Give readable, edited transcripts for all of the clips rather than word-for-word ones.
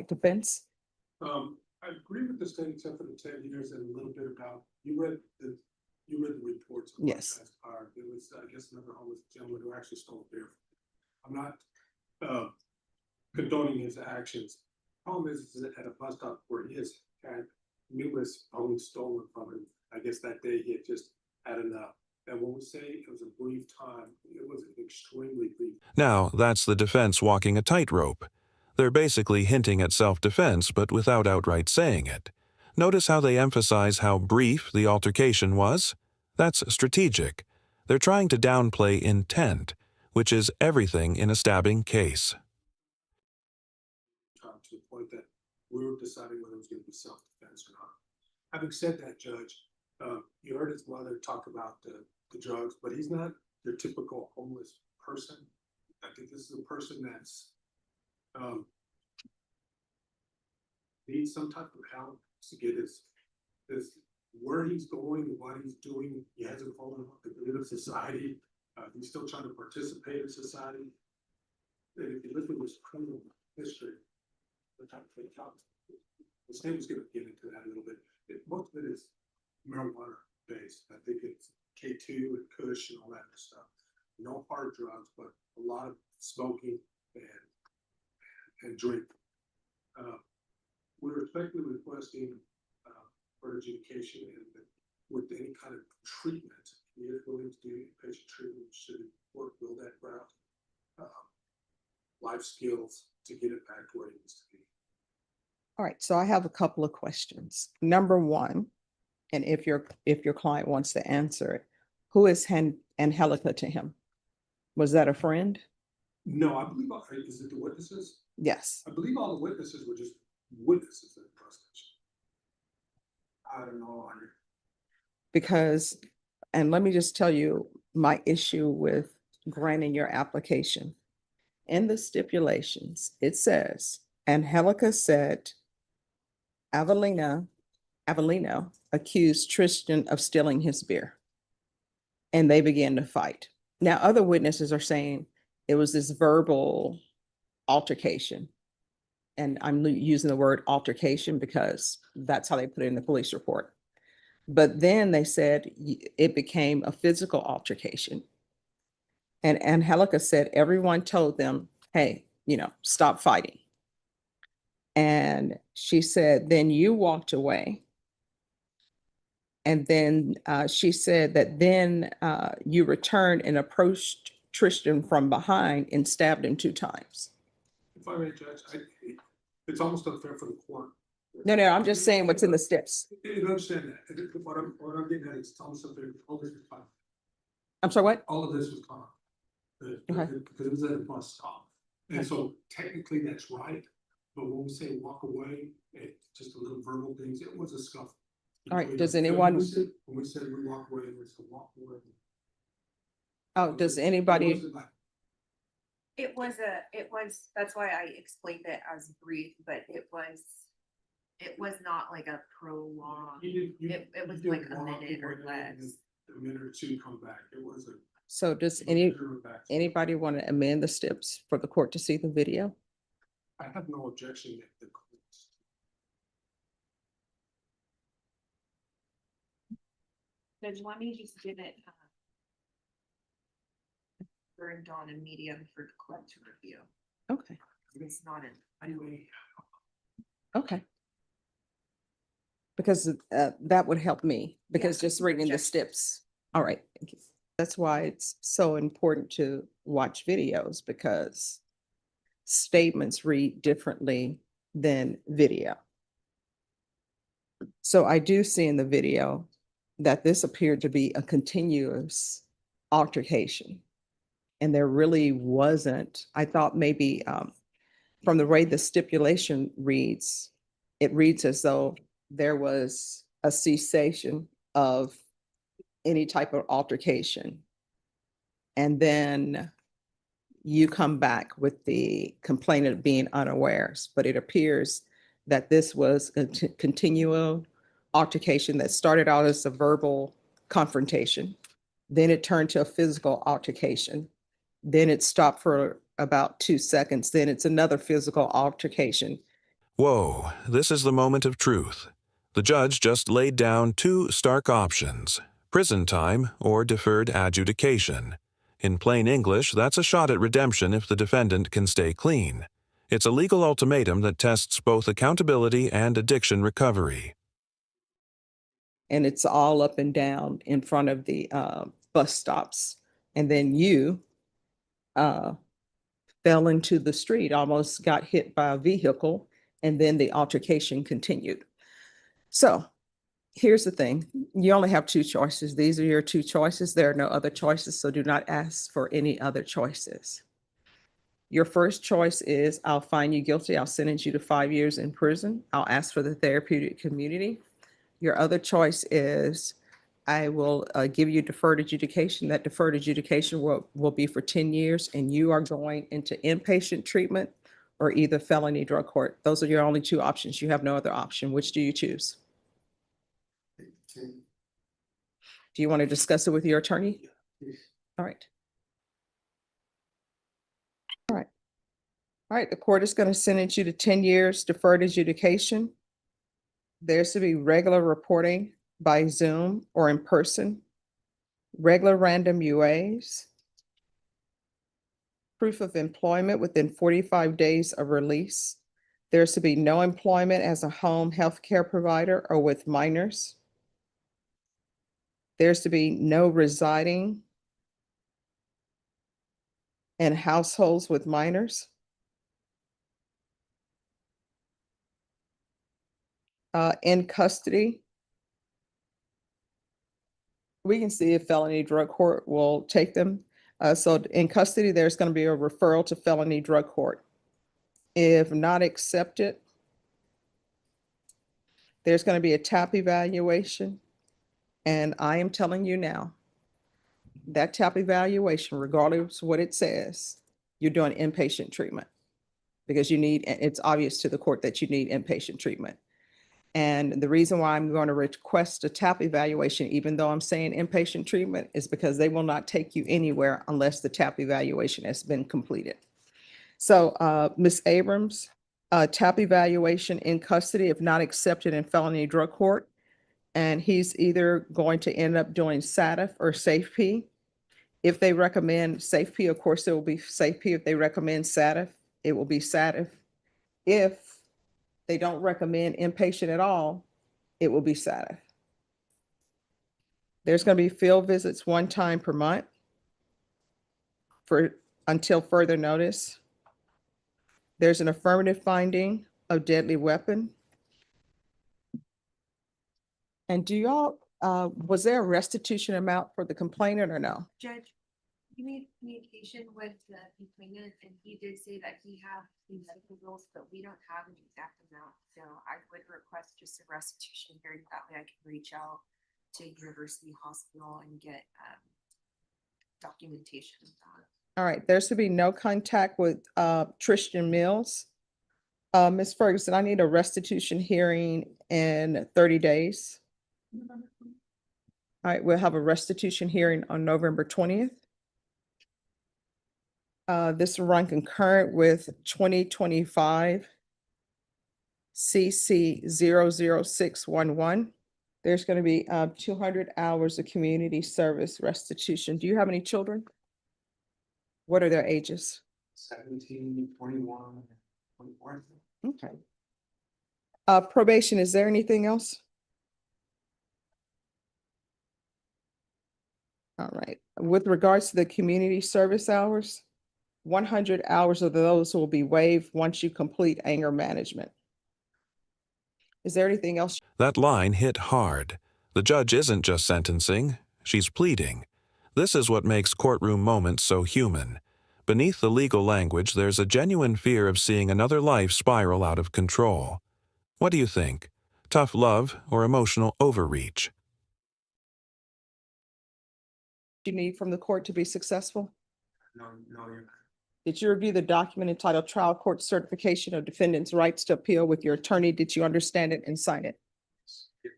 by defense. I agree with the state except for the 10 years and a little bit about, you read the reports. Of Yes. There was, I guess, another homeless gentleman who actually stole a beer. I'm not condoning his actions. Problem is at a bus stop where he has had numerous homes stolen from him. I guess that day he had just had enough. And when we say it was a brief time, it was an extremely brief. Now, that's the defense walking a tightrope. They're basically hinting at self-defense, but without outright saying it. Notice how they emphasize how brief the altercation was? That's strategic. They're trying to downplay intent, which is everything in a stabbing case. To the point that we were deciding whether it was going to be self-defense or not. Having said that, Judge, you heard his mother talk about the drugs, but he's not your typical homeless person. I think this is a person that's needs some type of help to get his where he's going, what he's doing. He hasn't fallen off the grid of society. He's still trying to participate in society. And if you look at his criminal history, the state was going to get into that a little bit. Most of it is marijuana based. I think it's K2 and Kush and all that stuff. No hard drugs, but a lot of smoking and drink. We're respectfully requesting for adjudication and with any kind of treatment. He is willing to do inpatient treatment should the court build that route. Life skills to get it back to where it needs to be. All right, so I have a couple of questions. Number one, and if your client wants to answer it, who is Angelica to him? Was that a friend? No, I believe, is it the witnesses? Yes. I believe all the witnesses were just witnesses in the prosecution. I don't know. Because, and let me just tell you my issue with granting your application. In the stipulations, it says, Angelica said, Avelino accused Tristan of stealing his beer. And they began to fight. Now, other witnesses are saying it was this verbal altercation. And I'm using the word altercation because that's how they put it in the police report. But then they said it became a physical altercation. And Angelica said everyone told them, hey, stop fighting. And she said, then you walked away. And then she said that then you returned and approached Tristan from behind and stabbed him 2 times. If I may, Judge, it's almost unfair for the court. No, I'm just saying what's in the steps. You understand that. What I'm getting at is it's almost unfair. All this was fine. I'm sorry, what? All of this was fine. Okay. Because it was at a bus stop. And so technically that's right. But when we say walk away, it's just a little verbal things. It was a scuffle. All right, does anyone? When we said we walk away, it was to walk away. Oh, does anybody? It was, that's why I explained it as brief, but it was not like a prolonged, it was like a minute or less. A minute or two, come back. It was a. So does anybody want to amend the steps for the court to see the video? I have no objection that the court. Judge, let me just give it burned on a medium for the court to review. Okay. It's not in anyway. Okay. Because that would help me, because Yeah, just reading the steps. All right, thank you. That's why it's so important to watch videos, because statements read differently than video. So I do see in the video that this appeared to be a continuous altercation. And there really wasn't. I thought maybe from the way the stipulation reads, it reads as though there was a cessation of any type of altercation. And then you come back with the complainant being unawares, but it appears that this was a continual altercation that started out as a verbal confrontation. Then it turned to a physical altercation. Then it stopped for about 2 seconds. Then it's another physical altercation. Whoa, this is the moment of truth. The judge just laid down two stark options: prison time or deferred adjudication. In plain English, that's a shot at redemption if the defendant can stay clean. It's a legal ultimatum that tests both accountability and addiction recovery. And it's all up and down in front of the bus stops. And then you fell into the street, almost got hit by a vehicle, and then the altercation continued. So here's the thing. You only have two choices. These are your two choices. There are no other choices, so do not ask for any other choices. Your first choice is, I'll find you guilty. I'll sentence you to 5 years in prison. I'll ask for the therapeutic community. Your other choice is, I will give you deferred adjudication. That deferred adjudication will be for 10 years, and you are going into inpatient treatment or either felony drug court. Those are your only two options. You have no other option. Which do you choose? Do you want to discuss it with your attorney? All right. All right. All right, the court is going to sentence you to 10 years deferred adjudication. There's to be regular reporting by Zoom or in person, regular random UAs, proof of employment within 45 days of release. There's to be no employment as a home health care provider or with minors. There's to be no residing in households with minors. In custody, we can see if felony drug court will take them. So in custody, there's going to be a referral to felony drug court. If not accepted, there's going to be a TAP evaluation. And I am telling you now, that TAP evaluation, regardless of what it says, you're doing inpatient treatment because you need, it's obvious to the court that you need inpatient treatment. And the reason why I'm going to request a TAP evaluation, even though I'm saying inpatient treatment, is because they will not take you anywhere unless the TAP evaluation has been completed. So Ms. Abrams, TAP evaluation in custody, if not accepted in felony drug court, and he's either going to end up doing SATF or SafeP. If they recommend SafeP, of course, it will be SafeP. If they recommend SATF, it will be SATF. If they don't recommend inpatient at all, it will be SATF. There's going to be field visits 1 time per month until further notice. There's an affirmative finding of deadly weapon. And do y'all, was there a restitution amount for the complainant or no? Judge, you made communication with the complainant and he did say that he had the medical bills, but we don't have an exact amount. So I would request just a restitution hearing. That way I can reach out to University Hospital and get documentation of that. All right, there's to be no contact with Tristan Mills. Ms. Ferguson, I need a restitution hearing in 30 days. All right, we'll have a restitution hearing on November 20th. This will run concurrent with 2025 CC 00611. There's going to be 200 hours of community service restitution. Do you have any children? What are their ages? 17, 21, 24. Okay. Probation, is there anything else? All right. With regards to the community service hours, 100 hours of those will be waived once you complete anger management. Is there anything else? That line hit hard. The judge isn't just sentencing, she's pleading. This is what makes courtroom moments so human. Beneath the legal language, there's a genuine fear of seeing another life spiral out of control. What do you think? Tough love or emotional overreach? You need from the court to be successful? No, you're not. Did you review the document entitled Trial Court Certification of Defendant's Rights to Appeal with your attorney? Did you understand it and sign it?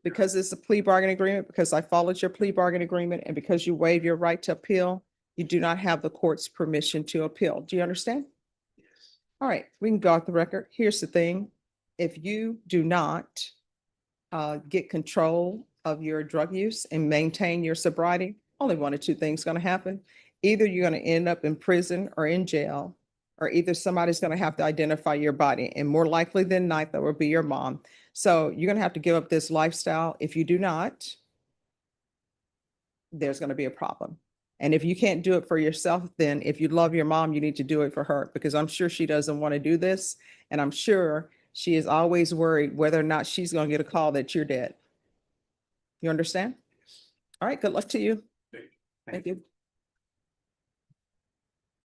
Because it's a plea bargain agreement, because I followed your plea bargain agreement, and because you waive your right to appeal, you do not have the court's permission to appeal. Do you understand? Yes. All right, we can go off the record. Here's the thing. if you do not get control of your drug use and maintain your sobriety, only one or two things going to happen. Either you're going to end up in prison or in jail, or either somebody's going to have to identify your body, and more likely than not, that will be your mom. So you're going to have to give up this lifestyle. If you do not, there's going to be a problem. And if you can't do it for yourself, then if you love your mom, you need to do it for her, because I'm sure she doesn't want to do this. And I'm sure she is always worried whether or not she's going to get a call that you're dead. You understand? All right, good luck to you. Thank you. Thank you.